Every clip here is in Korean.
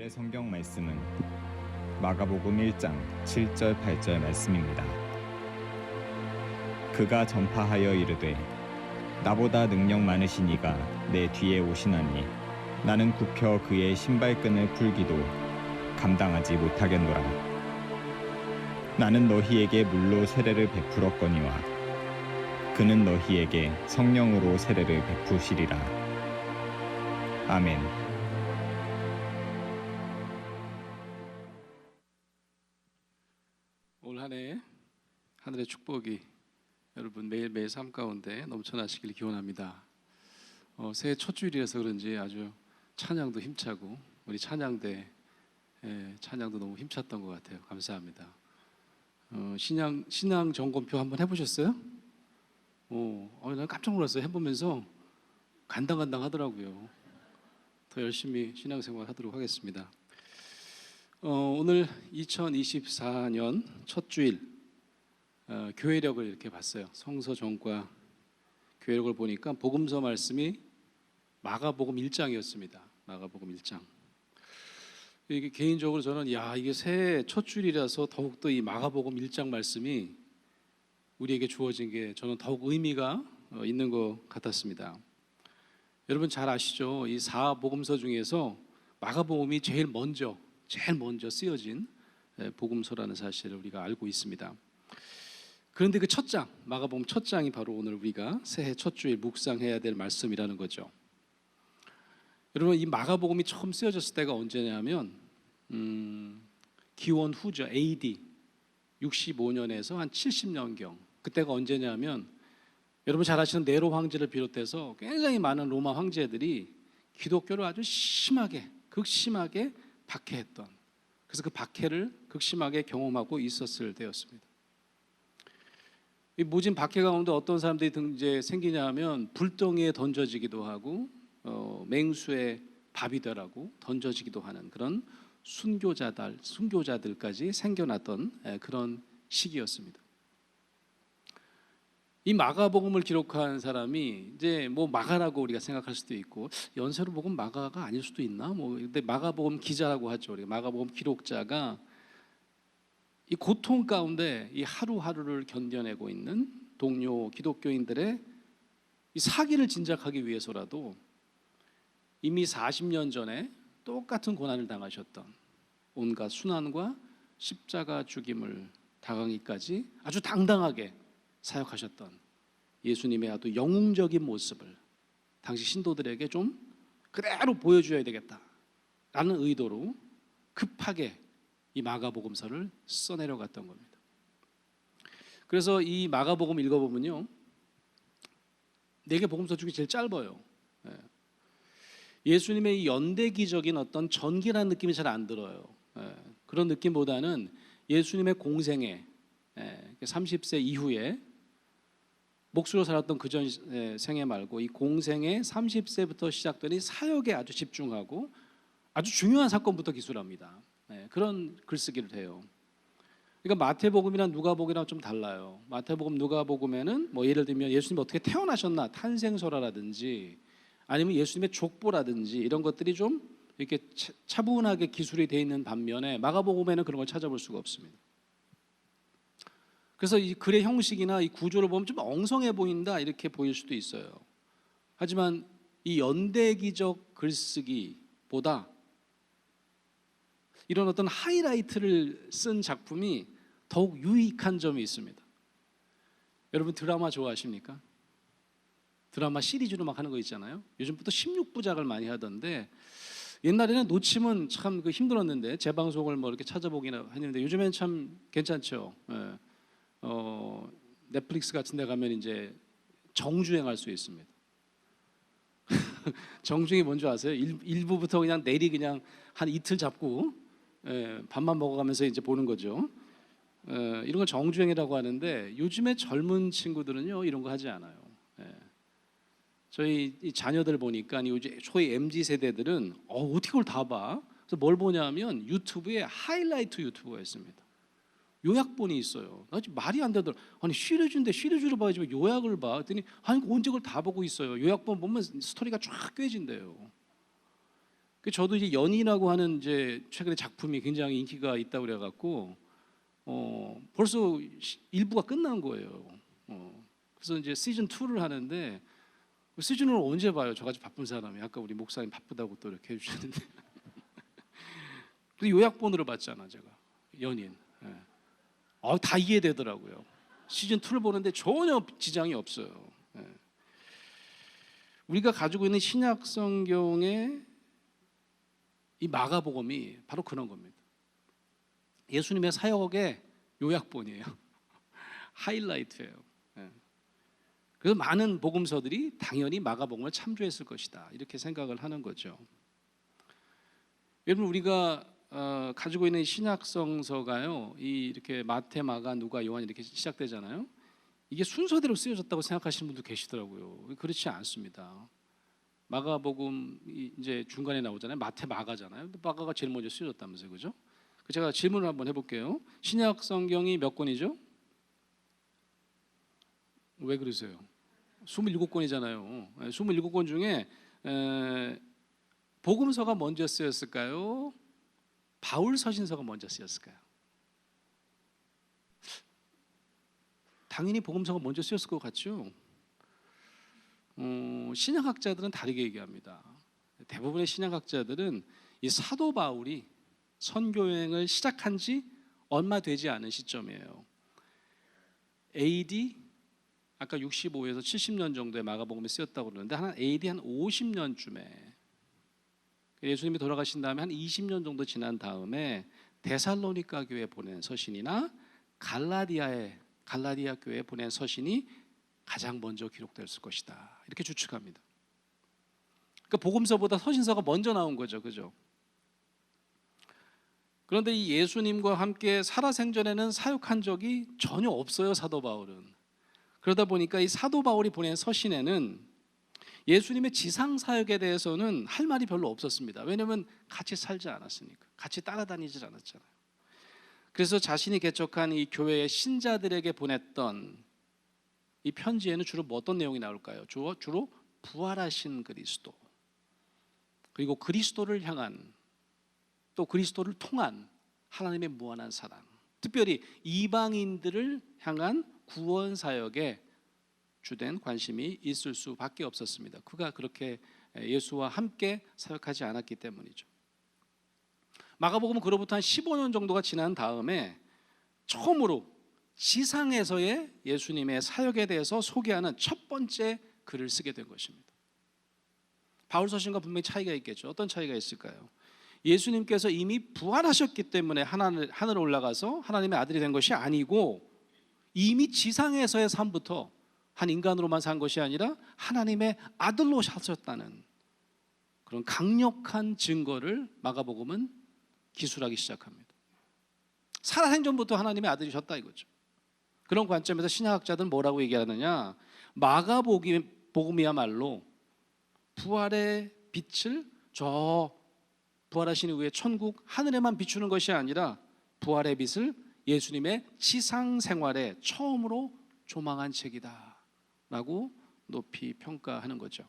오늘의 성경 말씀은 마가복음 1장 7절 8절 말씀입니다. 그가 전파하여 이르되 나보다 능력 많으신 이가 내 뒤에 오시나니 나는 굽혀 그의 신발끈을 풀기도 감당하지 못하겠노라. 나는 너희에게 물로 세례를 베풀었거니와 그는 너희에게 성령으로 세례를 베푸시리라. 아멘. 올 한 해 하늘의 축복이 여러분 매일매일 삶 가운데 넘쳐나시길 기원합니다. 새해 첫 주일이라서 그런지 아주 찬양도 힘차고 우리 찬양대 찬양도 너무 힘찼던 것 같아요. 감사합니다. 신앙 점검표 한번 해보셨어요? 난 깜짝 놀랐어요. 해보면서 간당간당 하더라고요. 더 열심히 신앙생활 하도록 하겠습니다. 오늘 2024년 첫 주일 교회력을 이렇게 봤어요. 성서전과 교회력을 보니까 복음서 말씀이 마가복음 1장이었습니다. 마가복음 1장. 이게 개인적으로 저는 이게 새해 첫 주일이라서 더욱더 이 마가복음 1장 말씀이 우리에게 주어진 게 저는 더욱 의미가 있는 것 같았습니다. 여러분 잘 아시죠? 이 4복음서 중에서 마가복음이 제일 먼저 쓰여진 복음서라는 사실을 우리가 알고 있습니다. 그런데 그 첫 장, 마가복음 첫 장이 바로 오늘 우리가 새해 첫 주일 묵상해야 될 말씀이라는 거죠. 여러분 이 마가복음이 처음 쓰여졌을 때가 언제냐면 기원 후죠. AD 65년에서 한 70년경. 그때가 언제냐면 여러분 잘 아시는 네로 황제를 비롯해서 굉장히 많은 로마 황제들이 기독교를 아주 극심하게 박해했던, 그래서 그 박해를 극심하게 경험하고 있었을 때였습니다. 이 모진 박해 가운데 어떤 사람들이 이제 생기냐 하면 불덩이에 던져지기도 하고 맹수의 밥이 되라고 던져지기도 하는 그런 순교자들까지 생겨났던 그런 시기였습니다. 이 마가복음을 기록한 사람이 이제 마가라고 우리가 생각할 수도 있고 연세로 보면 마가가 아닐 수도 있나? 근데 마가복음 기자라고 하죠. 우리가 마가복음 기록자가 이 고통 가운데 이 하루하루를 견뎌내고 있는 동료 기독교인들의 이 사기를 진작하기 위해서라도 이미 40년 전에 똑같은 고난을 당하셨던, 온갖 순환과 십자가 죽임을 당하기까지 아주 당당하게 사역하셨던 예수님의 아주 영웅적인 모습을 당시 신도들에게 좀 그대로 보여줘야 되겠다라는 의도로 급하게 이 마가복음서를 써내려갔던 겁니다. 그래서 이 마가복음 읽어보면요, 4개 복음서 중에 제일 짧아요. 예수님의 이 연대기적인 어떤 전기라는 느낌이 잘 안 들어요. 그런 느낌보다는 예수님의 공생애 30세 이후에 목수로 살았던 그 전 생애 말고 이 공생의 30세부터 시작되는 사역에 아주 집중하고 아주 중요한 사건부터 기술합니다. 그런 글쓰기를 해요. 그러니까 마태복음이랑 누가복음이랑 좀 달라요. 마태복음, 누가복음에는 예를 들면 예수님이 어떻게 태어나셨나 탄생설화라든지 아니면 예수님의 족보라든지 이런 것들이 좀 이렇게 차분하게 기술이 되어 있는 반면에 마가복음에는 그런 걸 찾아볼 수가 없습니다. 그래서 이 글의 형식이나 이 구조를 보면 좀 엉성해 보인다 이렇게 보일 수도 있어요. 하지만 이 연대기적 글쓰기보다 이런 어떤 하이라이트를 쓴 작품이 더욱 유익한 점이 있습니다. 여러분 드라마 좋아하십니까? 드라마 시리즈로 막 하는 거 있잖아요. 요즘부터 16부작을 많이 하던데 옛날에는 놓치면 참 힘들었는데 재방송을 이렇게 찾아보기나 했는데 요즘엔 참 괜찮죠. 넷플릭스 같은 데 가면 이제 정주행할 수 있습니다. 정주행이 뭔지 아세요? 일부부터 그냥 내리 그냥 한 이틀 잡고 밥만 먹어가면서 이제 보는 거죠. 이런 걸 정주행이라고 하는데 요즘에 젊은 친구들은요 이런 거 하지 않아요. 저희 이 자녀들 보니까 요즘 소위 MZ 세대들은 어떻게 그걸 다 봐? 그래서 뭘 보냐면 유튜브에 하이라이트 유튜브가 있습니다. 요약본이 있어요. 나 지금 말이 안 되더라. 아니 시리즈를 봐야지 왜 요약을 봐? 그랬더니 아니 언제 그걸 다 보고 있어요. 요약본 보면 스토리가 쫙 꿰진대요. 저도 이제 연인이라고 하는 이제 최근에 작품이 굉장히 인기가 있다고 그래갖고 벌써 1부가 끝난 거예요. 그래서 이제 시즌 2를 하는데 시즌 1을 언제 봐요? 저같이 바쁜 사람이. 아까 우리 목사님 바쁘다고 또 이렇게 해주셨는데 근데 요약본으로 봤잖아 제가 연인. 다 이해되더라고요. 시즌 2를 보는데 전혀 지장이 없어요. 우리가 가지고 있는 신약 성경의 이 마가복음이 바로 그런 겁니다. 예수님의 사역의 요약본이에요. 하이라이트예요. 그래서 많은 복음서들이 당연히 마가복음을 참조했을 것이다 이렇게 생각을 하는 거죠. 여러분 우리가 가지고 있는 신약 성서가요, 이렇게 마태, 마가, 누가, 요한 이렇게 시작되잖아요. 이게 순서대로 쓰여졌다고 생각하시는 분도 계시더라고요. 그렇지 않습니다. 마가복음 이제 중간에 나오잖아요. 마태, 마가잖아요. 마가가 제일 먼저 쓰여졌다면서요, 그죠? 제가 질문을 한번 해볼게요. 신약 성경이 몇 권이죠? 왜 그러세요? 27권이잖아요. 27권 중에 복음서가 먼저 쓰였을까요? 바울 서신서가 먼저 쓰였을까요? 당연히 복음서가 먼저 쓰였을 것 같죠? 신약학자들은 다르게 얘기합니다. 대부분의 신약학자들은 이 사도 바울이 선교여행을 시작한 지 얼마 되지 않은 시점이에요. AD 아까 65에서 70년 정도의 마가복음이 쓰였다고 그러는데 한 AD 한 50년쯤에 예수님이 돌아가신 다음에 한 20년 정도 지난 다음에 데살로니가 교회에 보낸 서신이나 갈라디아 교회에 보낸 서신이 가장 먼저 기록됐을 것이다 이렇게 추측합니다. 그러니까 복음서보다 서신서가 먼저 나온 거죠, 그죠? 그런데 이 예수님과 함께 살아생전에는 사역한 적이 전혀 없어요, 사도 바울은. 그러다 보니까 이 사도 바울이 보낸 서신에는 예수님의 지상 사역에 대해서는 할 말이 별로 없었습니다. 왜냐하면 같이 살지 않았으니까, 같이 따라다니지 않았잖아요. 그래서 자신이 개척한 이 교회의 신자들에게 보냈던 이 편지에는 주로 어떤 내용이 나올까요? 주로 부활하신 그리스도, 그리고 그리스도를 향한, 또 그리스도를 통한 하나님의 무한한 사랑, 특별히 이방인들을 향한 구원 사역에 주된 관심이 있을 수밖에 없었습니다. 그가 그렇게 예수와 함께 사역하지 않았기 때문이죠. 마가복음은 그로부터 한 15년 정도가 지난 다음에 처음으로 지상에서의 예수님의 사역에 대해서 소개하는 첫 번째 글을 쓰게 된 것입니다. 바울 서신과 분명히 차이가 있겠죠. 어떤 차이가 있을까요? 예수님께서 이미 부활하셨기 때문에 하늘 올라가서 하나님의 아들이 된 것이 아니고 이미 지상에서의 삶부터 한 인간으로만 산 것이 아니라 하나님의 아들로 사셨다는 그런 강력한 증거를 마가복음은 기술하기 시작합니다. 살아생전부터 하나님의 아들이셨다 이거죠. 그런 관점에서 신약학자들은 뭐라고 얘기하느냐, 마가복음이야말로 부활의 빛을 저 부활하신 이후에 천국 하늘에만 비추는 것이 아니라 부활의 빛을 예수님의 지상 생활에 처음으로 조망한 책이다 라고 높이 평가하는 거죠.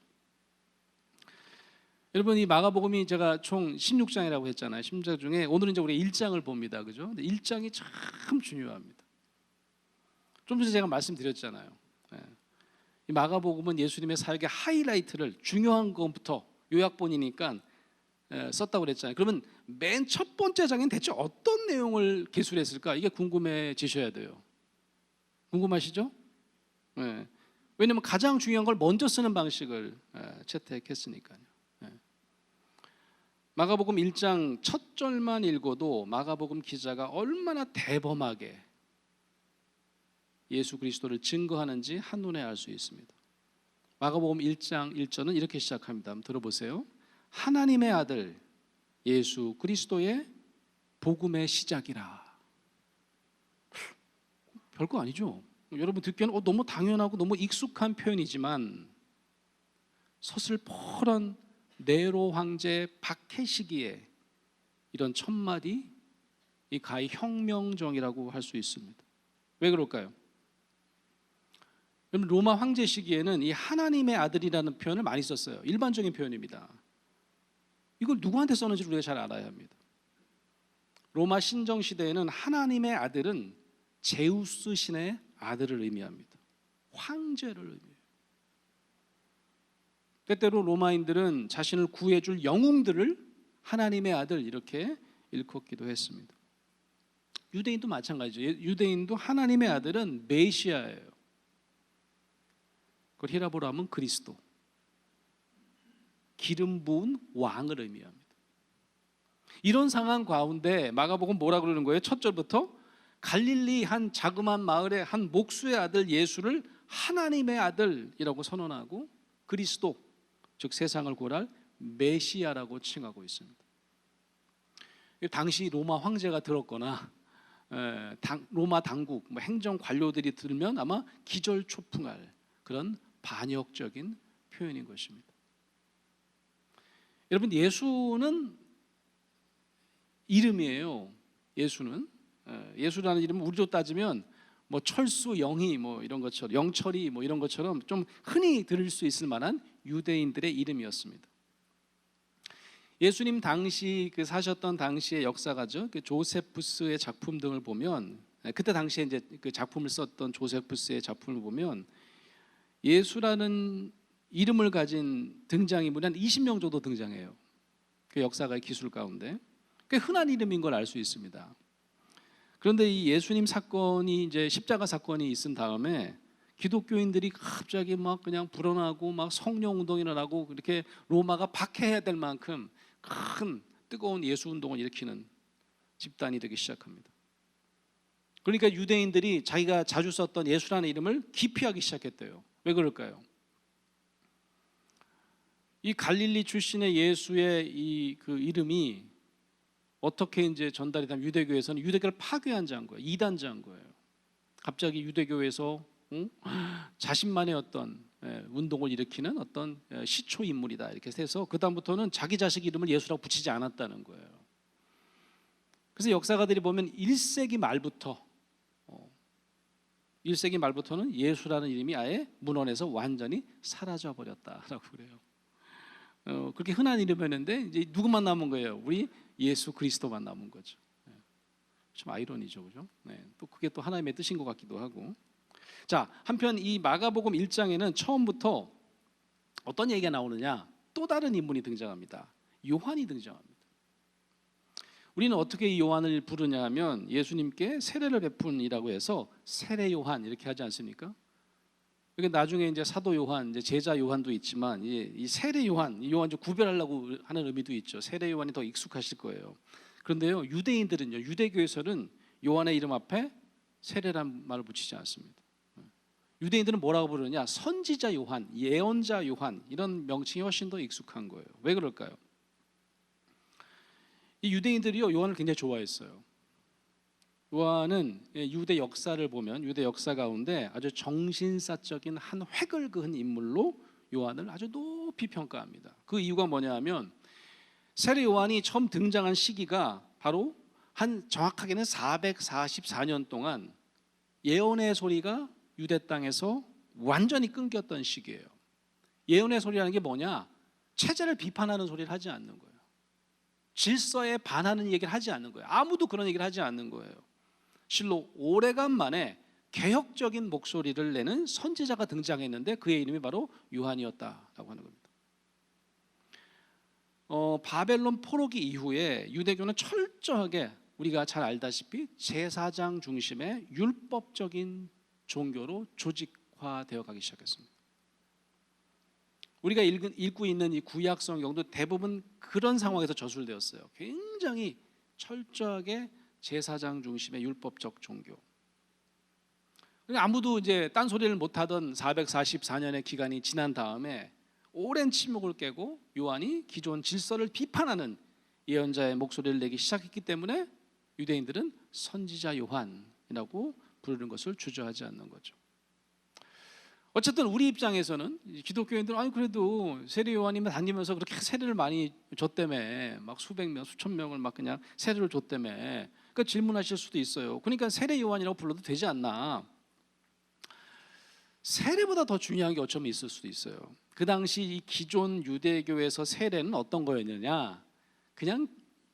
여러분, 이 마가복음이 제가 총 16장이라고 했잖아요. 16장 중에 오늘은 이제 우리 1장을 봅니다, 그죠? 근데 1장이 참 중요합니다. 좀 전에 제가 말씀드렸잖아요. 이 마가복음은 예수님의 사역의 하이라이트를 중요한 것부터 요약본이니까 썼다고 그랬잖아요. 그러면 맨 첫 번째 장엔 대체 어떤 내용을 기술했을까? 이게 궁금해지셔야 돼요. 궁금하시죠? 왜냐하면 가장 중요한 걸 먼저 쓰는 방식을 채택했으니까요. 마가복음 1장 첫 절만 읽어도 마가복음 기자가 얼마나 대범하게 예수 그리스도를 증거하는지 한눈에 알 수 있습니다. 마가복음 1장 1절은 이렇게 시작합니다. 한번 들어보세요. 하나님의 아들 예수 그리스도의 복음의 시작이라. 별거 아니죠. 여러분 듣기에는 너무 당연하고 너무 익숙한 표현이지만 서슬퍼런 네로 황제 박해 시기에 이런 첫마디 이 가히 혁명정이라고 할 수 있습니다. 왜 그럴까요? 로마 황제 시기에는 이 하나님의 아들이라는 표현을 많이 썼어요. 일반적인 표현입니다. 이걸 누구한테 썼는지 우리가 잘 알아야 합니다. 로마 신정 시대에는 하나님의 아들은 제우스 신의 아들을 의미합니다. 황제를 의미해요. 때때로 로마인들은 자신을 구해줄 영웅들을 하나님의 아들 이렇게 일컫기도 했습니다. 유대인도 마찬가지죠. 유대인도 하나님의 아들은 메시아예요. 그걸 히라보로 하면 그리스도, 기름 부은 왕을 의미합니다. 이런 상황 가운데 마가복음 뭐라 그러는 거예요? 첫 절부터 갈릴리 한 자그마한 마을의 한 목수의 아들 예수를 하나님의 아들이라고 선언하고 그리스도, 즉 세상을 구원할 메시아라고 칭하고 있습니다. 당시 로마 황제가 들었거나 로마 당국, 행정 관료들이 들으면 아마 기절초풍할 그런 반역적인 표현인 것입니다. 여러분, 예수는 이름이에요. 예수라는 이름은 우리로 따지면 뭐 철수, 영희 뭐 이런 것처럼, 영철이 뭐 이런 것처럼 좀 흔히 들을 수 있을 만한 유대인들의 이름이었습니다. 예수님 당시 사셨던 당시의 역사가죠. 조세푸스의 작품 등을 보면 그때 당시에 이제 그 작품을 썼던 조세푸스의 작품을 보면 예수라는 이름을 가진 등장인물이 한 20명 정도 등장해요. 그 역사가의 기술 가운데 꽤 흔한 이름인 걸 알 수 있습니다. 그런데 이 예수님 사건이 이제 십자가 사건이 있은 다음에 기독교인들이 갑자기 막 그냥 불어나고 막 성령 운동이 일어나고 이렇게 로마가 박해해야 될 만큼 큰 뜨거운 예수 운동을 일으키는 집단이 되기 시작합니다. 그러니까 유대인들이 자기가 자주 썼던 예수라는 이름을 기피하기 시작했대요. 왜 그럴까요? 이 갈릴리 출신의 예수의 이 그 이름이 어떻게 이제 전달이 되면 유대교에서는 유대교를 파괴한 자인 거예요. 이단자인 거예요. 갑자기 유대교에서 자신만의 어떤 운동을 일으키는 어떤 시초 인물이다 이렇게 해서 그 다음부터는 자기 자식 이름을 예수라고 붙이지 않았다는 거예요. 그래서 역사가들이 보면 1세기 말부터는 예수라는 이름이 아예 문헌에서 완전히 사라져 버렸다라고 그래요. 그렇게 흔한 이름이었는데 이제 누구만 남은 거예요? 우리 예수 그리스도만 남은 거죠. 좀 아이러니죠, 그죠? 또 그게 또 하나님의 뜻인 것 같기도 하고. 자, 한편 이 마가복음 1장에는 처음부터 어떤 얘기가 나오느냐? 또 다른 인물이 등장합니다. 요한이 등장합니다. 우리는 어떻게 이 요한을 부르냐 하면 예수님께 세례를 베푼이라고 해서 세례 요한 이렇게 하지 않습니까? 그러니까 나중에 이제 사도 요한, 이제 제자 요한도 있지만 이 세례 요한, 이 요한 좀 구별하려고 하는 의미도 있죠. 세례 요한이 더 익숙하실 거예요. 그런데요, 유대인들은요, 유대교에서는 요한의 이름 앞에 세례란 말을 붙이지 않습니다. 유대인들은 뭐라고 부르느냐? 선지자 요한, 예언자 요한 이런 명칭이 훨씬 더 익숙한 거예요. 왜 그럴까요? 이 유대인들이요, 요한을 굉장히 좋아했어요. 요한은 유대 역사를 보면 유대 역사 가운데 아주 정신사적인 한 획을 그은 인물로 요한을 아주 높이 평가합니다. 그 이유가 뭐냐 하면 세례 요한이 처음 등장한 시기가 바로 한 정확하게는 444년 동안 예언의 소리가 유대 땅에서 완전히 끊겼던 시기예요. 예언의 소리라는 게 뭐냐? 체제를 비판하는 소리를 하지 않는 거예요. 질서에 반하는 얘기를 하지 않는 거예요. 아무도 그런 얘기를 하지 않는 거예요. 실로 오래간만에 개혁적인 목소리를 내는 선지자가 등장했는데 그의 이름이 바로 요한이었다라고 하는 겁니다. 바벨론 포로기 이후에 유대교는 철저하게 우리가 잘 알다시피 제사장 중심의 율법적인 종교로 조직화되어 가기 시작했습니다. 우리가 읽고 있는 이 구약 성경도 대부분 그런 상황에서 저술되었어요. 굉장히 철저하게 제사장 중심의 율법적 종교. 아무도 이제 딴소리를 못하던 444년의 기간이 지난 다음에 오랜 침묵을 깨고 요한이 기존 질서를 비판하는 예언자의 목소리를 내기 시작했기 때문에 유대인들은 선지자 요한이라고 부르는 것을 주저하지 않는 거죠. 어쨌든 우리 입장에서는 기독교인들은 아니 그래도 세례 요한이 다니면서 그렇게 세례를 많이 줬다며 막 수백 명, 수천 명을 막 그냥 세례를 줬다며 그러니까 질문하실 수도 있어요. 그러니까 세례 요한이라고 불러도 되지 않나? 세례보다 더 중요한 게 어쩌면 있을 수도 있어요. 그 당시 이 기존 유대교에서 세례는 어떤 거였느냐? 그냥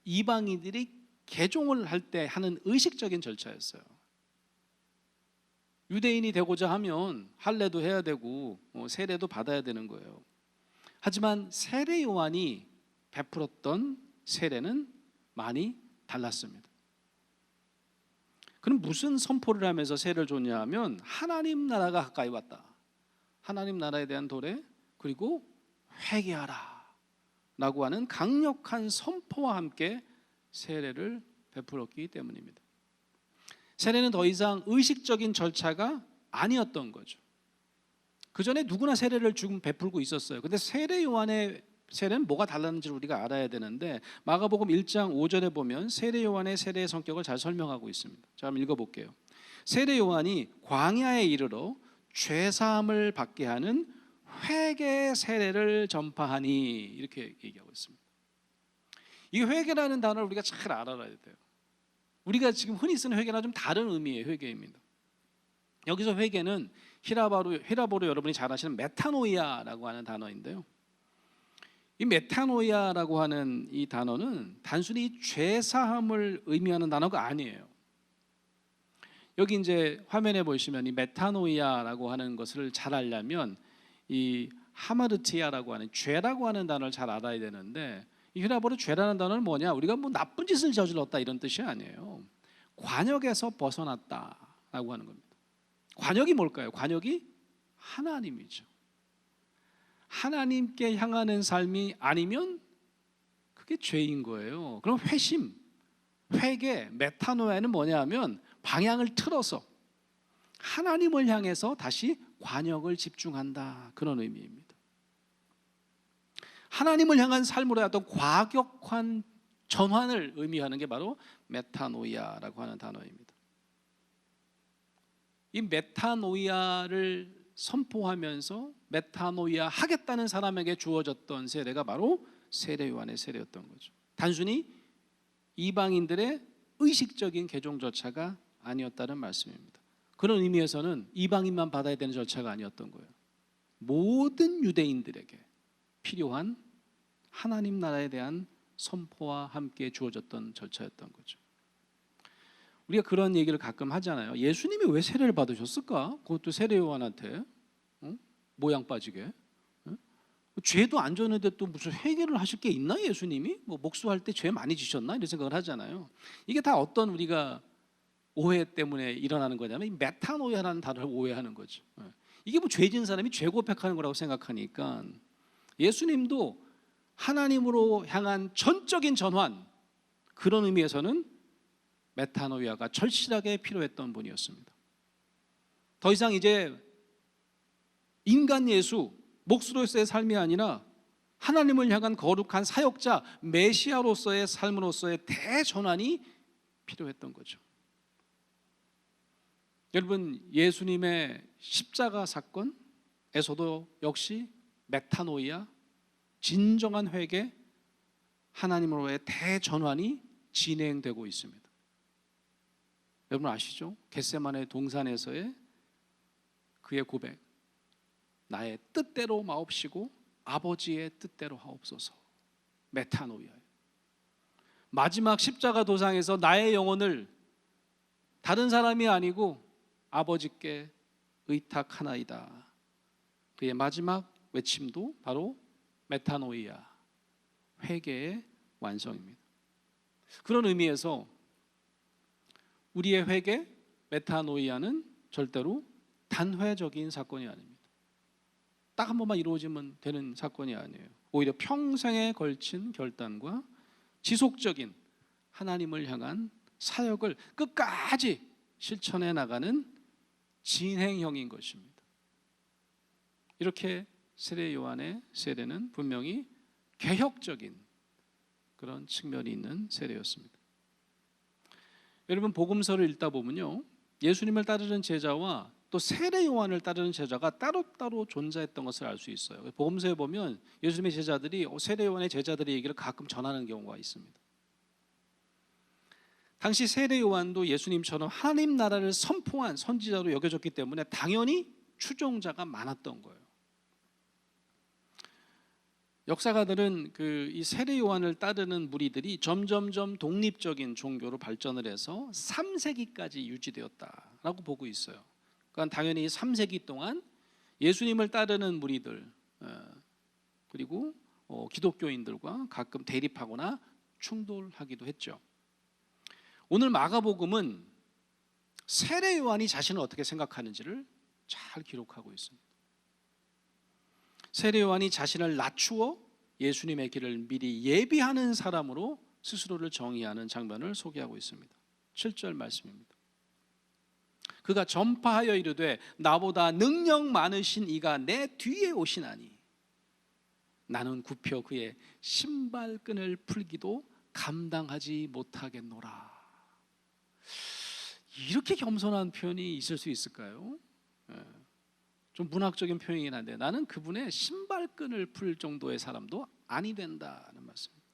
이방인들이 개종을 할 때 하는 의식적인 절차였어요. 유대인이 되고자 하면 할례도 해야 되고 세례도 받아야 되는 거예요. 하지만 세례 요한이 베풀었던 세례는 많이 달랐습니다. 그럼 무슨 선포를 하면서 세례를 줬냐 하면 하나님 나라가 가까이 왔다, 하나님 나라에 대한 도래, 그리고 회개하라 라고 하는 강력한 선포와 함께 세례를 베풀었기 때문입니다. 세례는 더 이상 의식적인 절차가 아니었던 거죠. 그 전에 누구나 세례를 지금 베풀고 있었어요. 근데 세례 요한의 세례는 뭐가 달랐는지 우리가 알아야 되는데, 마가복음 1장 5절에 보면 세례 요한의 세례의 성격을 잘 설명하고 있습니다. 자, 한번 읽어볼게요. 세례 요한이 광야에 이르러 죄사함을 받게 하는 회개 세례를 전파하니, 이렇게 얘기하고 있습니다. 이 회개라는 단어를 우리가 잘 알아야 돼요. 우리가 지금 흔히 쓰는 회개랑 좀 다른 의미의 회개입니다. 여기서 회개는 히라보로 여러분이 잘 아시는 메타노이아라고 하는 단어인데요, 이 메타노이아라고 하는 이 단어는 단순히 죄사함을 의미하는 단어가 아니에요. 여기 이제 화면에 보시면 이 메타노이아라고 하는 것을 잘 알려면 이 하마르티아라고 하는 죄라고 하는 단어를 잘 알아야 되는데, 이 히라보로 죄라는 단어는 뭐냐? 우리가 뭐 나쁜 짓을 저질렀다 이런 뜻이 아니에요. 관역에서 벗어났다라고 하는 겁니다. 관역이 뭘까요? 관역이 하나님이죠. 하나님께 향하는 삶이 아니면 그게 죄인 거예요. 그럼 회심, 회개, 메타노야는 뭐냐 하면 방향을 틀어서 하나님을 향해서 다시 관역을 집중한다, 그런 의미입니다. 하나님을 향한 삶으로 어떤 과격한 전환을 의미하는 게 바로 메타노이아라고 하는 단어입니다. 이 메타노이아를 선포하면서 메타노이아 하겠다는 사람에게 주어졌던 세례가 바로 세례 요한의 세례였던 거죠. 단순히 이방인들의 의식적인 개종 절차가 아니었다는 말씀입니다. 그런 의미에서는 이방인만 받아야 되는 절차가 아니었던 거예요. 모든 유대인들에게 필요한 하나님 나라에 대한 선포와 함께 주어졌던 절차였던 거죠. 우리가 그런 얘기를 가끔 하잖아요. 예수님이 왜 세례를 받으셨을까? 그것도 세례 요한한테 모양 빠지게. 죄도 안 졌는데 또 무슨 회개를 하실 게 있나 예수님이? 뭐 목수할 때 죄 많이 지셨나? 이런 생각을 하잖아요. 이게 다 어떤 우리가 오해 때문에 일어나는 거냐면 이 메타노이아라는 단어를 오해하는 거죠. 이게 뭐 죄 지은 사람이 죄 고백하는 거라고 생각하니까, 예수님도 하나님으로 향한 전적인 전환, 그런 의미에서는 메타노이아가 절실하게 필요했던 분이었습니다. 더 이상 이제 인간 예수, 목수로서의 삶이 아니라 하나님을 향한 거룩한 사역자, 메시아로서의 삶으로서의 대전환이 필요했던 거죠. 여러분, 예수님의 십자가 사건에서도 역시 메타노이아, 진정한 회개, 하나님으로의 대전환이 진행되고 있습니다. 여러분 아시죠? 겟세마네 동산에서의 그의 고백, 나의 뜻대로 마옵시고 아버지의 뜻대로 하옵소서. 메타노이아예요. 마지막 십자가 도상에서 나의 영혼을 다른 사람이 아니고 아버지께 의탁하나이다. 그의 마지막 외침도 바로 메타노이아, 회개의 완성입니다. 그런 의미에서 우리의 회개, 메타노이아는 절대로 단회적인 사건이 아닙니다. 딱 한 번만 이루어지면 되는 사건이 아니에요. 오히려 평생에 걸친 결단과 지속적인 하나님을 향한 사역을 끝까지 실천해 나가는 진행형인 것입니다. 이렇게 세례 요한의 세례는 분명히 개혁적인 그런 측면이 있는 세례였습니다. 여러분, 복음서를 읽다 보면요, 예수님을 따르는 제자와 또 세례 요한을 따르는 제자가 따로따로 존재했던 것을 알 수 있어요. 복음서에 보면 예수님의 제자들이 세례 요한의 제자들의 얘기를 가끔 전하는 경우가 있습니다. 당시 세례 요한도 예수님처럼 하나님 나라를 선포한 선지자로 여겨졌기 때문에 당연히 추종자가 많았던 거예요. 역사가들은 이 세례 요한을 따르는 무리들이 점점점 독립적인 종교로 발전을 해서 3세기까지 유지되었다라고 보고 있어요. 그러니까 당연히 3세기 동안 예수님을 따르는 무리들 그리고 기독교인들과 가끔 대립하거나 충돌하기도 했죠. 오늘 마가복음은 세례 요한이 자신을 어떻게 생각하는지를 잘 기록하고 있습니다. 세례 요한이 자신을 낮추어 예수님의 길을 미리 예비하는 사람으로 스스로를 정의하는 장면을 소개하고 있습니다. 7절 말씀입니다. 그가 전파하여 이르되 나보다 능력 많으신 이가 내 뒤에 오시나니 나는 굽혀 그의 신발끈을 풀기도 감당하지 못하겠노라. 이렇게 겸손한 표현이 있을 수 있을까요? 좀 문학적인 표현이긴 한데 나는 그분의 신발끈을 풀 정도의 사람도 아니 된다는 말씀입니다.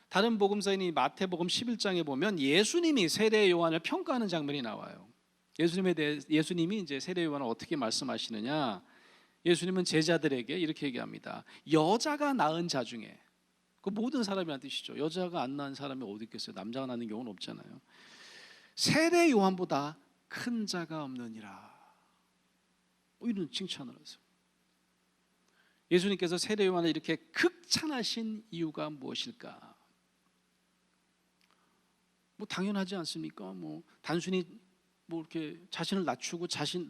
다른 복음서인 마태복음 11장에 보면 예수님이 세례 요한을 평가하는 장면이 나와요. 예수님이 이제 세례 요한을 어떻게 말씀하시느냐? 예수님은 제자들에게 이렇게 얘기합니다. 여자가 낳은 자 중에, 그 모든 사람이란 뜻이죠. 여자가 안 낳은 사람이 어디 있겠어요? 남자가 낳는 경우는 없잖아요. 세례 요한보다 큰 자가 없느니라. 이런 칭찬을 하세요. 예수님께서 세례 요한을 이렇게 극찬하신 이유가 무엇일까? 당연하지 않습니까? 단순히 이렇게 자신을 낮추고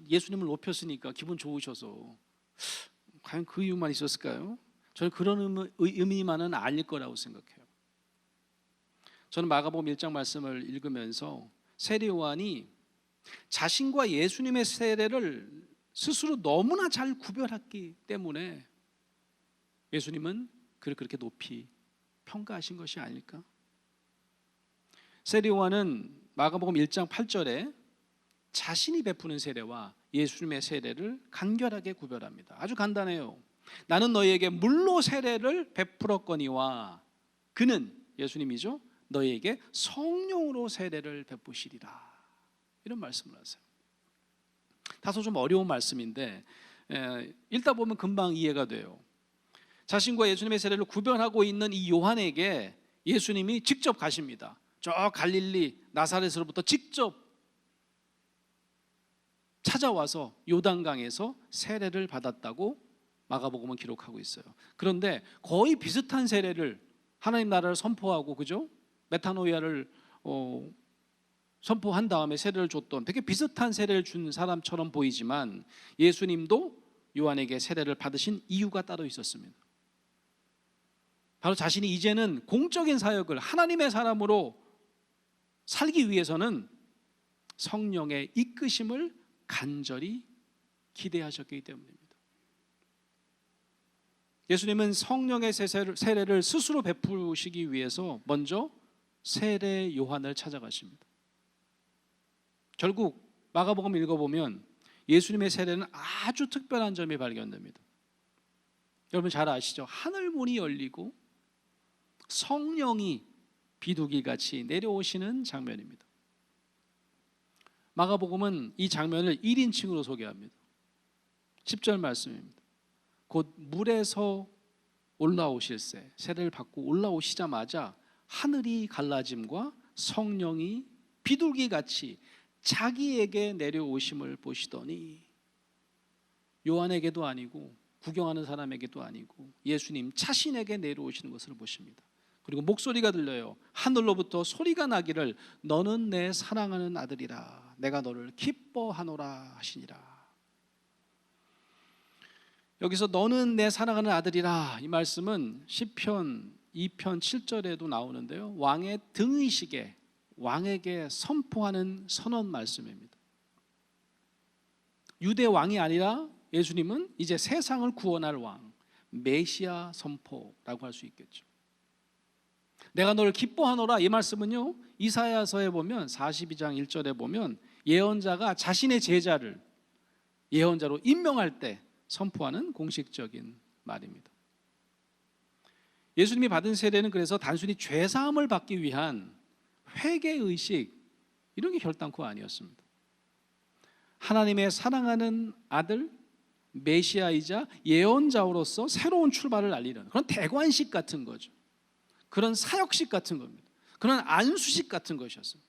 예수님을 높였으니까 기분 좋으셔서 과연 그 이유만 있었을까요? 저는 그런 의미만은 아닐 거라고 생각해요. 저는 마가복음 1장 말씀을 읽으면서 세례 요한이 자신과 예수님의 세례를 스스로 너무나 잘 구별했기 때문에 예수님은 그를 그렇게 높이 평가하신 것이 아닐까? 세례 요한은 마가복음 1장 8절에 자신이 베푸는 세례와 예수님의 세례를 간결하게 구별합니다. 아주 간단해요. 나는 너희에게 물로 세례를 베풀었거니와 그는, 예수님이죠, 너희에게 성령으로 세례를 베푸시리라. 이런 말씀을 하세요. 다소 좀 어려운 말씀인데 읽다 보면 금방 이해가 돼요. 자신과 예수님의 세례를 구별하고 있는 이 요한에게 예수님이 직접 가십니다. 저 갈릴리 나사렛으로부터 직접 찾아와서 요단강에서 세례를 받았다고 마가복음은 기록하고 있어요. 그런데 거의 비슷한 세례를 하나님 나라를 선포하고, 그죠? 메타노이아를 선포한 다음에 세례를 줬던 되게 비슷한 세례를 준 사람처럼 보이지만 예수님도 요한에게 세례를 받으신 이유가 따로 있었습니다. 바로 자신이 이제는 공적인 사역을 하나님의 사람으로 살기 위해서는 성령의 이끄심을 간절히 기대하셨기 때문입니다. 예수님은 성령의 세례를 스스로 베푸시기 위해서 먼저 세례 요한을 찾아가십니다. 결국 마가복음 읽어보면 예수님의 세례는 아주 특별한 점이 발견됩니다. 여러분 잘 아시죠? 하늘 문이 열리고 성령이 비둘기같이 내려오시는 장면입니다. 마가복음은 이 장면을 1인칭으로 소개합니다. 10절 말씀입니다. 곧 물에서 올라오실새, 세례를 받고 올라오시자마자 하늘이 갈라짐과 성령이 비둘기같이 자기에게 내려오심을 보시더니, 요한에게도 아니고 구경하는 사람에게도 아니고 예수님 자신에게 내려오시는 것을 보십니다. 그리고 목소리가 들려요. 하늘로부터 소리가 나기를 너는 내 사랑하는 아들이라 내가 너를 기뻐하노라 하시니라. 여기서 너는 내 사랑하는 아들이라, 이 말씀은 시편 2편 7절에도 나오는데요, 왕의 등의식에 왕에게 선포하는 선언 말씀입니다. 유대 왕이 아니라 예수님은 이제 세상을 구원할 왕, 메시아 선포라고 할 수 있겠죠. 내가 너를 기뻐하노라, 이 말씀은요, 이사야서에 보면 42장 1절에 보면 예언자가 자신의 제자를 예언자로 임명할 때 선포하는 공식적인 말입니다. 예수님이 받은 세례는 그래서 단순히 죄사함을 받기 위한 회개의식, 이런 게 결단코 아니었습니다. 하나님의 사랑하는 아들, 메시아이자 예언자로서 새로운 출발을 알리는 그런 대관식 같은 거죠. 그런 사역식 같은 겁니다. 그런 안수식 같은 것이었습니다.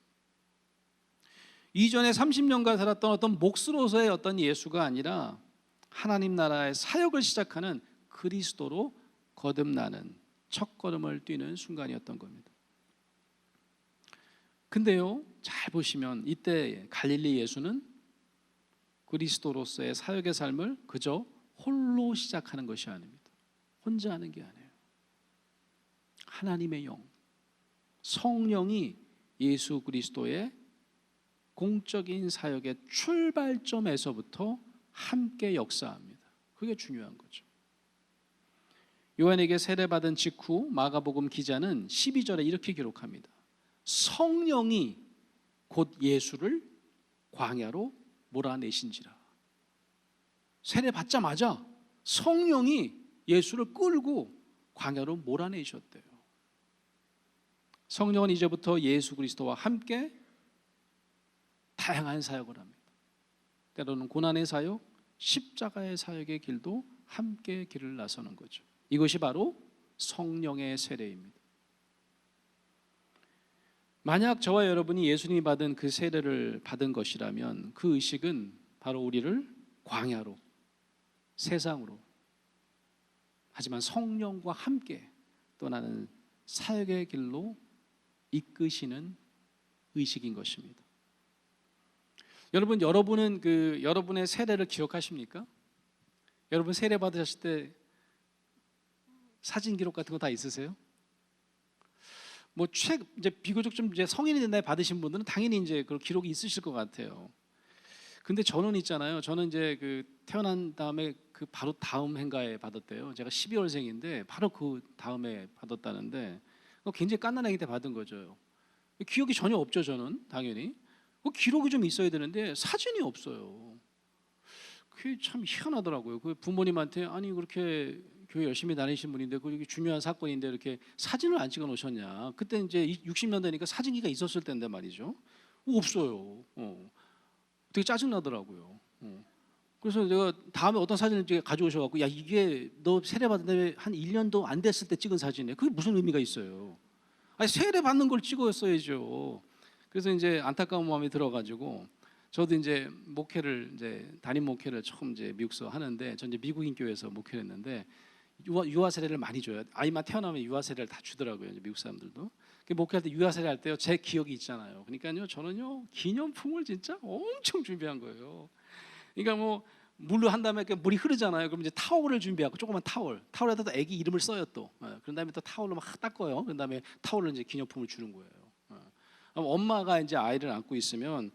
이전에 30년간 살았던 어떤 몫으로서의 어떤 예수가 아니라 하나님 나라의 사역을 시작하는 그리스도로 거듭나는 첫걸음을 뛰는 순간이었던 겁니다. 근데요, 잘 보시면 이때 갈릴리 예수는 그리스도로서의 사역의 삶을 그저 홀로 시작하는 것이 아닙니다. 혼자 하는 게 아니에요. 하나님의 영, 성령이 예수 그리스도의 공적인 사역의 출발점에서부터 함께 역사합니다. 그게 중요한 거죠. 요한에게 세례받은 직후 마가복음 기자는 12절에 이렇게 기록합니다. 성령이 곧 예수를 광야로 몰아내신지라. 세례받자마자 성령이 예수를 끌고 광야로 몰아내셨대요. 성령은 이제부터 예수 그리스도와 함께 다양한 사역을 합니다. 때로는 고난의 사역, 십자가의 사역의 길도 함께 길을 나서는 거죠. 이것이 바로 성령의 세례입니다. 만약 저와 여러분이 예수님이 받은 그 세례를 받은 것이라면 그 의식은 바로 우리를 광야로, 세상으로, 하지만 성령과 함께 떠나는 사역의 길로 이끄시는 의식인 것입니다. 여러분은 여러분의 세례를 기억하십니까? 여러분 세례 받으셨을 때 사진 기록 같은 거 다 있으세요? 이제 비교적 좀 이제 성인이 된 나이 받으신 분들은 당연히 이제 그 기록이 있으실 것 같아요. 근데 저는 있잖아요. 저는 이제 태어난 다음에 바로 다음 해인가에 받았대요. 제가 12월생인데 바로 그 다음에 받았다는데 굉장히 갓난 아기 때 받은 거죠. 기억이 전혀 없죠. 저는 당연히 기록이 좀 있어야 되는데 사진이 없어요. 그게 참 희한하더라고요. 그 부모님한테 아니 그렇게 교회 열심히 다니신 분인데 그게 중요한 사건인데 이렇게 사진을 안 찍어 놓으셨냐. 그때 이제 60년대니까 사진기가 있었을 때인데 말이죠. 없어요. 되게 짜증 나더라고요. 그래서 내가 다음에 어떤 사진을 가져오셔갖고 야 이게 너 세례 받은 한 1년도 안 됐을 때 찍은 사진이에요. 그게 무슨 의미가 있어요? 아니 세례 받는 걸 찍었어야죠. 그래서 이제 안타까운 마음이 들어가지고 저도 이제 담임 목회를 처음 이제 미국서 하는데 전 이제 미국인 교회에서 목회를 했는데 유아 세례를 많이 줘요. 아이만 태어나면 유아 세례를 다 주더라고요. 이제 미국 사람들도. 목회할 때 유아 세례 할 때요 제 기억이 있잖아요. 그러니까요 저는요 기념품을 진짜 엄청 준비한 거예요. 그러니까 물로 한 다음에 물이 흐르잖아요. 그럼 이제 타월을 준비하고 조그만 타월에다도 아기 이름을 써요 또. 그런 다음에 또 타월로 막 닦아요. 그런 다음에 타월로 이제 기념품을 주는 거예요. 엄마가 이제 아이를 안고 있으면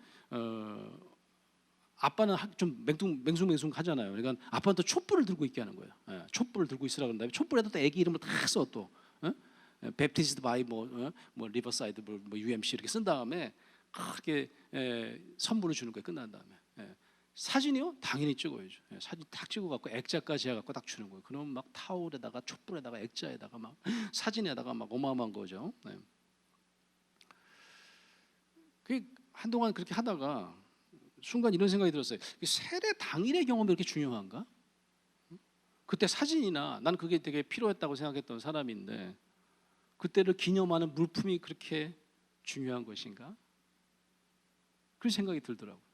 아빠는 좀 맹숭맹숭 하잖아요. 그러니까 아빠는 또 촛불을 들고 있게 하는 거예요. 촛불을 들고 있으라 그런 다음에 촛불에다 또 아기 이름을 다 써 또. 베프티스드 바이 리버사이드 UMC 이렇게 쓴 다음에 크게 선물을 주는 거예요. 끝난 다음에 사진이요 당연히 찍어야죠. 사진 딱 찍어 갖고 액자까지 해갖고 딱 주는 거예요. 그럼 막 타올에다가 촛불에다가 액자에다가 막 사진에다가 막 어마어마한 거죠. 그 한동안 그렇게 하다가 순간 이런 생각이 들었어요. 세례 당일의 경험이 그렇게 중요한가? 그때 사진이나 난 그게 되게 필요했다고 생각했던 사람인데 그때를 기념하는 물품이 그렇게 중요한 것인가? 그런 생각이 들더라고요.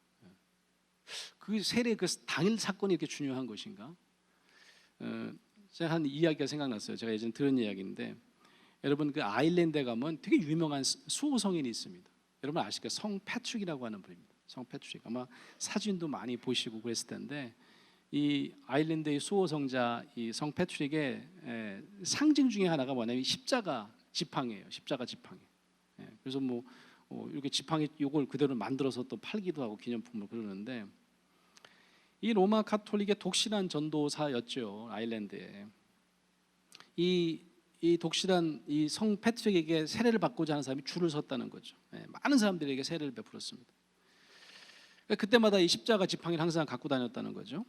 그 세례 당일 사건이 이렇게 중요한 것인가? 제가 한 이야기가 생각났어요. 제가 예전에 들은 이야기인데 여러분 그 아일랜드에 가면 되게 유명한 수호 성인이 있습니다. 여러분 아실까요? 성 패트릭이라고 하는 분입니다. 성 패트릭 아마 사진도 많이 보시고 그랬을 텐데 이 아일랜드의 수호 성자 이 성 패트릭의 상징 중에 하나가 뭐냐면 십자가 지팡이에요. 십자가 지팡이. 그래서 이렇게 지팡이 요걸 그대로 만들어서 또 팔기도 하고 기념품을 그러는데 이 로마 가톨릭의 독실한 전도사였죠. 아일랜드에 이 독실한 이 성 패트릭에게 세례를 받고자 하는 사람이 줄을 섰다는 거죠. 많은 사람들에게 세례를 베풀었습니다. 그때마다 이 십자가 지팡이를 항상 갖고 다녔다는 거죠.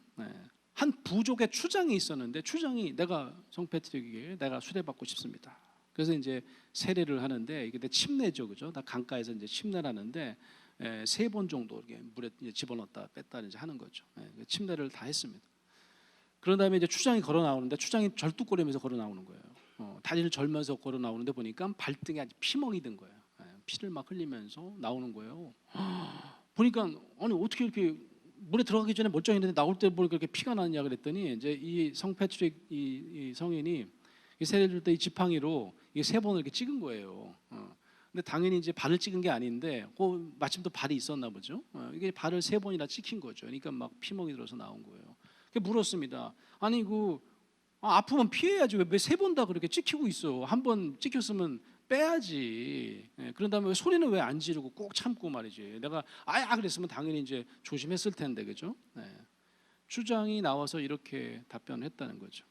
한 부족의 추장이 있었는데 추장이 내가 성 패트릭에게 내가 수레받고 싶습니다. 그래서 이제 세례를 하는데 이게 침례죠, 그죠? 나 강가에서 이제 침례를 하는데 3번 정도 이렇게 물에 이제 집어넣었다 뺐다 이제 하는 거죠. 침례를 다 했습니다. 그런 다음에 이제 추장이 걸어 나오는데 추장이 절뚝거리면서 걸어 나오는 거예요. 다리를 절면서 걸어 나오는데 보니까 발등에 아주 피멍이 든 거예요. 피를 막 흘리면서 나오는 거예요. 보니까 아니 어떻게 이렇게 물에 들어가기 전에 멀쩡했는데 나올 때 보니까 이렇게 피가 나느냐 그랬더니 이제 이 성 패트릭 이 성인이 이 세례 줄 때 이 지팡이로 이게 3번을 이렇게 찍은 거예요. 근데 당연히 이제 발을 찍은 게 아닌데 마침 또 발이 있었나 보죠. 이게 발을 3번이나 찍힌 거죠. 그러니까 막 피멍이 들어서 나온 거예요. 물었습니다. 아니 아프면 피해야지 왜 3번 다 그렇게 찍히고 있어? 한 번 찍혔으면 빼야지. 그런 다음에 왜 소리는 왜 안 지르고 꼭 참고 말이지. 내가 아야 그랬으면 당연히 이제 조심했을 텐데 그죠? 추장이 나와서 이렇게 답변했다는 거죠.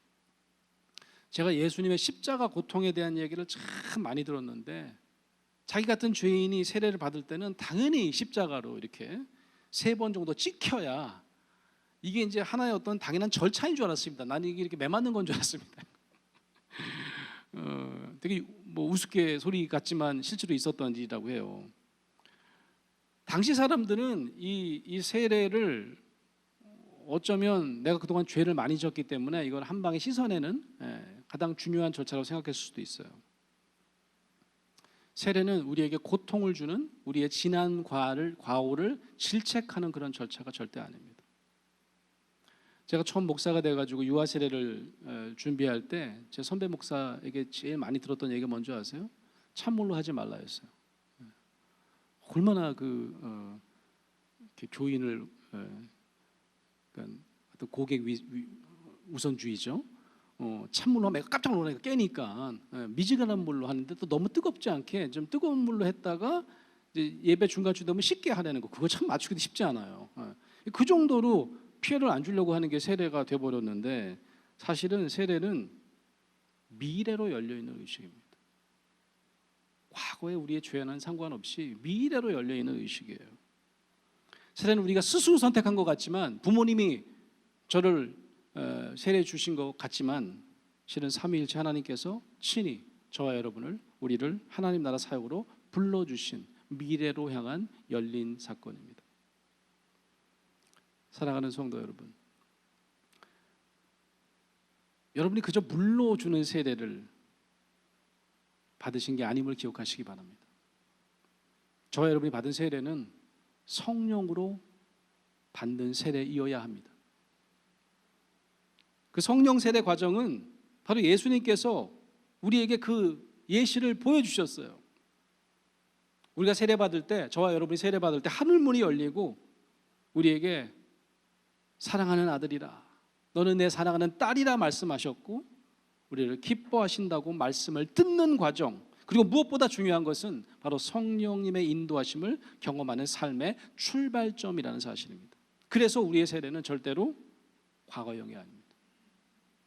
제가 예수님의 십자가 고통에 대한 얘기를 참 많이 들었는데 자기 같은 죄인이 세례를 받을 때는 당연히 십자가로 이렇게 3번 정도 찍혀야 이게 이제 하나의 어떤 당연한 절차인 줄 알았습니다. 나는 이게 이렇게 매맞는 건 줄 알았습니다. 되게 뭐 우습게 소리 같지만 실제로 있었던 일이라고 해요. 당시 사람들은 이 세례를 어쩌면 내가 그동안 죄를 많이 졌기 때문에 이걸 한 방에 씻어내는 가장 중요한 절차라고 생각했을 수도 있어요. 세례는 우리에게 고통을 주는 우리의 지난 과오를 질책하는 그런 절차가 절대 아닙니다. 제가 처음 목사가 돼가지고 유아 세례를 준비할 때 제 선배 목사에게 제일 많이 들었던 얘기가 뭔지 아세요? 찬물로 하지 말라였어요. 얼마나 이렇게 교인을 그러니까 어떤 고객 우선주의죠. 찬물로 하면 깜짝 놀라니까 깨니까 미지근한 물로 하는데 또 너무 뜨겁지 않게 좀 뜨거운 물로 했다가 이제 예배 중간쯤 되면 식게 하려는 거 그거 참 맞추기도 쉽지 않아요. 그 정도로 피해를 안 주려고 하는 게 세례가 돼버렸는데 사실은 세례는 미래로 열려있는 의식입니다. 과거에 우리의 죄와는 상관없이 미래로 열려있는 의식이에요. 세례는 우리가 스스로 선택한 것 같지만 부모님이 저를 세례 주신 것 같지만 실은 삼위일체 하나님께서 친히 저와 여러분을 우리를 하나님 나라 사역으로 불러주신 미래로 향한 열린 사건입니다. 사랑하는 성도 여러분, 여러분이 그저 물로 주는 세례를 받으신 게 아님을 기억하시기 바랍니다. 저와 여러분이 받은 세례는 성령으로 받는 세례이어야 합니다. 그 성령 세례 과정은 바로 예수님께서 우리에게 그 예시를 보여주셨어요. 우리가 세례 받을 때, 저와 여러분이 세례 받을 때 하늘문이 열리고 우리에게 사랑하는 아들이라, 너는 내 사랑하는 딸이라 말씀하셨고 우리를 기뻐하신다고 말씀을 듣는 과정, 그리고 무엇보다 중요한 것은 바로 성령님의 인도하심을 경험하는 삶의 출발점이라는 사실입니다. 그래서 우리의 세례는 절대로 과거형이 아닙니다.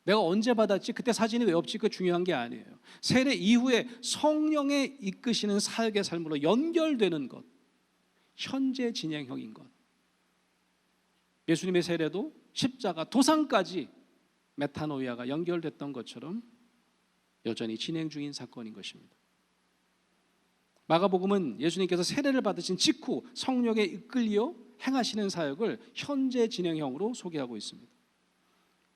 내가 언제 받았지, 그때 사진이 왜 없지, 그 중요한 게 아니에요. 세례 이후에 성령의 이끄시는 사역의 삶으로 연결되는 것, 현재 진행형인 것. 예수님의 세례도 십자가 도상까지 메타노이아가 연결됐던 것처럼 여전히 진행 중인 사건인 것입니다. 마가복음은 예수님께서 세례를 받으신 직후 성령에 이끌려 행하시는 사역을 현재 진행형으로 소개하고 있습니다.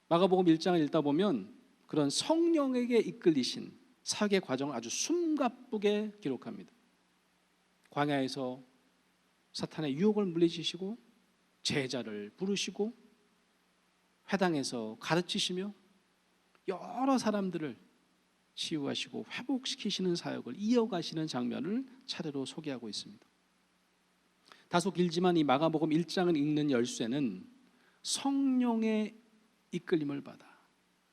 마가복음 1장을 읽다 보면 그런 성령에게 이끌리신 사역의 과정을 아주 숨가쁘게 기록합니다. 광야에서 사탄의 유혹을 물리치시고 제자를 부르시고 회당에서 가르치시며 여러 사람들을 치유하시고 회복시키시는 사역을 이어가시는 장면을 차례로 소개하고 있습니다. 다소 길지만 이 마가복음 1장을 읽는 열쇠는 성령의 이끌림을 받아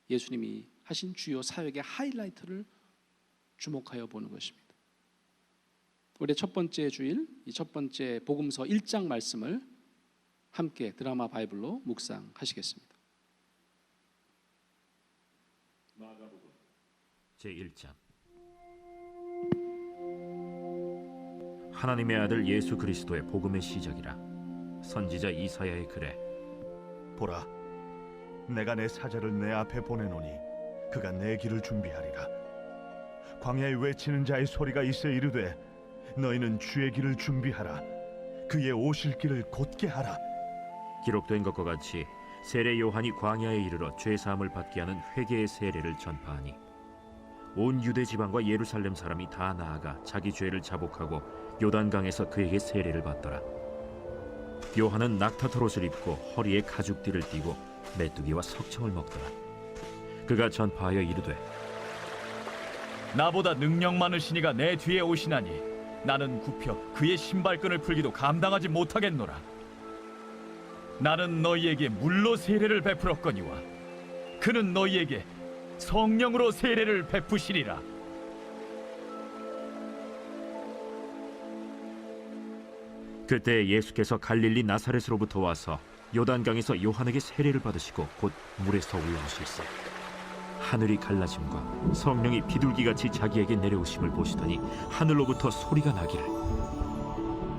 예수님이 하신 주요 사역의 하이라이트를 주목하여 보는 것입니다. 우리 첫 번째 주일, 이 첫 번째 복음서 1장 말씀을 함께 드라마 바이블로 묵상하시겠습니다. 마가복음 제1장. 하나님의 아들 예수 그리스도의 복음의 시작이라. 선지자 이사야의 글에 보라, 내가 내 사자를 내 앞에 보내노니 그가 내 길을 준비하리라. 광야에 외치는 자의 소리가 있어 이르되 너희는 주의 길을 준비하라. 그의 오실 길을 곧게 하라. 기록된 것과 같이 세례 요한이 광야에 이르러 죄 사함을 받게 하는 회개의 세례를 전파하니 온 유대 지방과 예루살렘 사람이 다 나아가 자기 죄를 자복하고 요단강에서 그에게 세례를 받더라. 요한은 낙타털옷을 입고 허리에 가죽띠를 띠고 메뚜기와 석청을 먹더라. 그가 전파하여 이르되 나보다 능력 많으시니가 내 뒤에 오시나니 나는 굽혀 그의 신발끈을 풀기도 감당하지 못하겠노라. 나는 너희에게 물로 세례를 베풀었거니와 그는 너희에게 성령으로 세례를 베푸시리라. 그때 예수께서 갈릴리 나사렛으로부터 와서 요단강에서 요한에게 세례를 받으시고 곧 물에서 올라오실세 하늘이 갈라짐과 성령이 비둘기같이 자기에게 내려오심을 보시더니 하늘로부터 소리가 나기를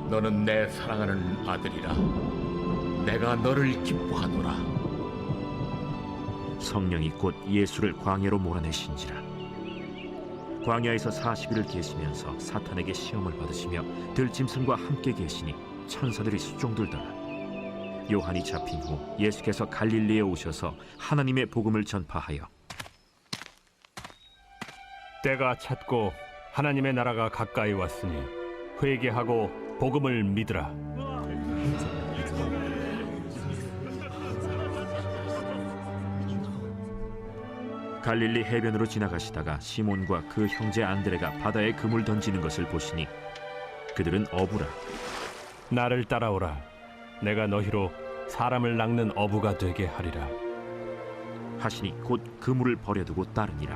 너는 내 사랑하는 아들이라 내가 너를 기뻐하노라. 성령이 곧 예수를 광야로 몰아내신지라. 광야에서 40일을 계시면서 사탄에게 시험을 받으시며 들짐승과 함께 계시니 천사들이 수종들더라. 요한이 잡힌 후 예수께서 갈릴리에 오셔서 하나님의 복음을 전파하여 때가 찼고 하나님의 나라가 가까이 왔으니 회개하고 복음을 믿으라. 갈릴리 해변으로 지나가시다가 시몬과 그 형제 안드레가 바다에 그물 던지는 것을 보시니 그들은 어부라. 나를 따라오라. 내가 너희로 사람을 낚는 어부가 되게 하리라. 하시니 곧 그물을 버려두고 따르니라.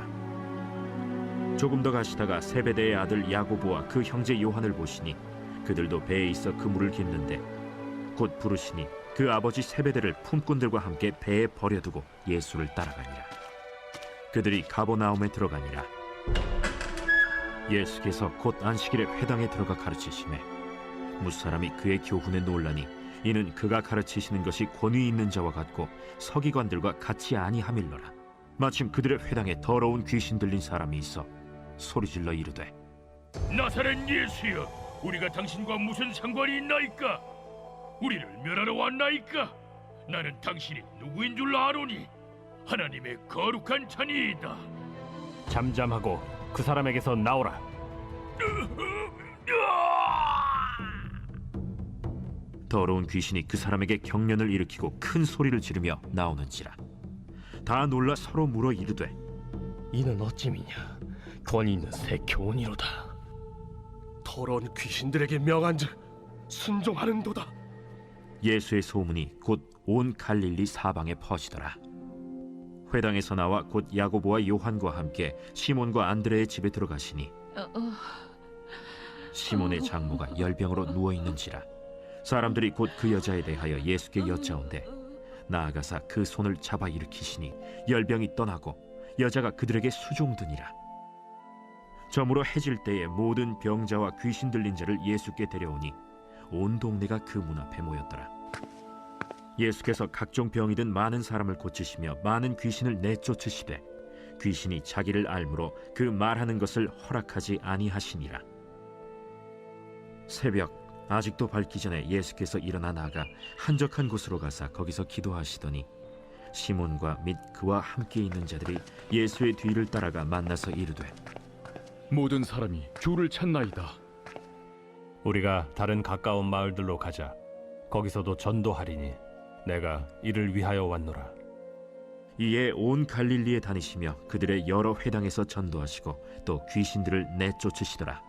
조금 더 가시다가 세베대의 아들 야고보와 그 형제 요한을 보시니 그들도 배에 있어 그물을 깁는데 곧 부르시니 그 아버지 세베대를 품꾼들과 함께 배에 버려두고 예수를 따라가니라. 그들이 가버나움에 들어가니라. 예수께서 곧 안식일에 회당에 들어가 가르치시매 무사람이 그의 교훈에 놀라니 이는 그가 가르치시는 것이 권위 있는 자와 같고 서기관들과 같이 아니함일러라. 마침 그들의 회당에 더러운 귀신 들린 사람이 있어 소리질러 이르되 나사렛 예수여, 우리가 당신과 무슨 상관이 있나이까? 우리를 멸하러 왔나이까? 나는 당신이 누구인 줄 아노니 하나님의 거룩한 자니이다. 잠잠하고 그 사람에게서 나오라. 더러운 귀신이 그 사람에게 경련을 일으키고 큰 소리를 지르며 나오는지라. 다 놀라 서로 물어 이르되 이는 어찌미냐? 권위 있는 새 교훈이로다. 더러운 귀신들에게 명한즉 순종하는도다. 예수의 소문이 곧 온 갈릴리 사방에 퍼지더라. 회당에서 나와 곧 야고보와 요한과 함께 시몬과 안드레의 집에 들어가시니 시몬의 장모가 열병으로 누워 있는지라. 사람들이 곧 그 여자에 대하여 예수께 여짜온대 나아가사 그 손을 잡아 일으키시니 열병이 떠나고 여자가 그들에게 수종드니라. 저물어 해질 때에 모든 병자와 귀신 들린 자를 예수께 데려오니 온 동네가 그 문 앞에 모였더라. 예수께서 각종 병이 든 많은 사람을 고치시며 많은 귀신을 내쫓으시되 귀신이 자기를 알므로 그 말하는 것을 허락하지 아니하시니라. 새벽 아직도 밝기 전에 예수께서 일어나 나가 한적한 곳으로 가사 거기서 기도하시더니 시몬과 및 그와 함께 있는 자들이 예수의 뒤를 따라가 만나서 이르되 모든 사람이 주를 찾나이다. 우리가 다른 가까운 마을들로 가자. 거기서도 전도하리니 내가 이를 위하여 왔노라. 이에 온 갈릴리에 다니시며 그들의 여러 회당에서 전도하시고 또 귀신들을 내쫓으시더라.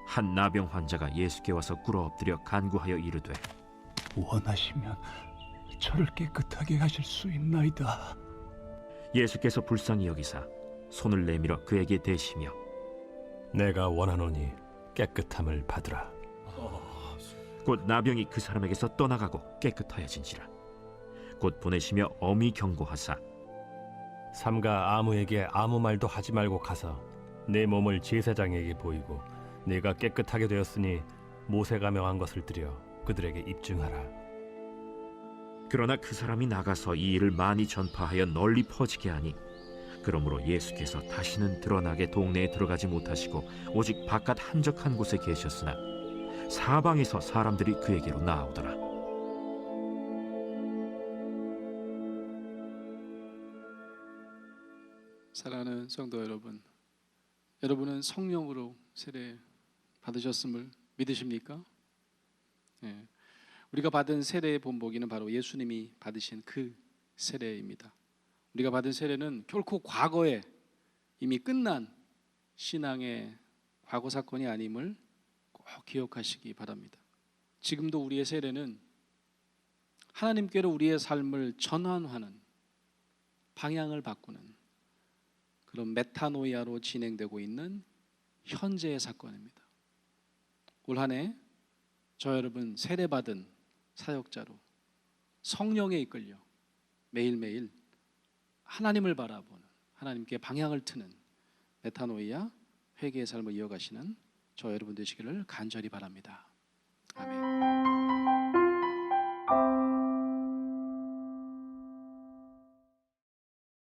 한 나병 환자가 예수께 와서 꿇어 엎드려 간구하여 이르되 원하시면 저를 깨끗하게 하실 수 있나이다. 예수께서 불쌍히 여기사 손을 내밀어 그에게 대시며 내가 원하노니 깨끗함을 받으라. 곧 나병이 그 사람에게서 떠나가고 깨끗하여진지라. 곧 보내시며 엄히 경고하사 삼가 아무에게 아무 말도 하지 말고 가서 내 몸을 제사장에게 보이고 네가 깨끗하게 되었으니 모세가 명한 것을 드려 그들에게 입증하라. 그러나 그 사람이 나가서 이 일을 많이 전파하여 널리 퍼지게 하니 그러므로 예수께서 다시는 드러나게 동네에 들어가지 못하시고 오직 바깥 한적한 곳에 계셨으나 사방에서 사람들이 그에게로 나오더라. 사랑하는 성도 여러분, 여러분은 성령으로 세례 받으셨음을 믿으십니까? 예. 우리가 받은 세례의 본보기는 바로 예수님이 받으신 그 세례입니다. 우리가 받은 세례는 결코 과거에 이미 끝난 신앙의 과거 사건이 아님을 꼭 기억하시기 바랍니다. 지금도 우리의 세례는 하나님께로 우리의 삶을 전환하는, 방향을 바꾸는 그런 메타노이아로 진행되고 있는 현재의 사건입니다. 올 한 해 저 여러분 세례받은 사역자로 성령에 이끌려 매일매일 하나님을 바라보는, 하나님께 방향을 트는 메타노이아 회개의 삶을 이어가시는 저 여러분 되시기를 간절히 바랍니다. 아멘.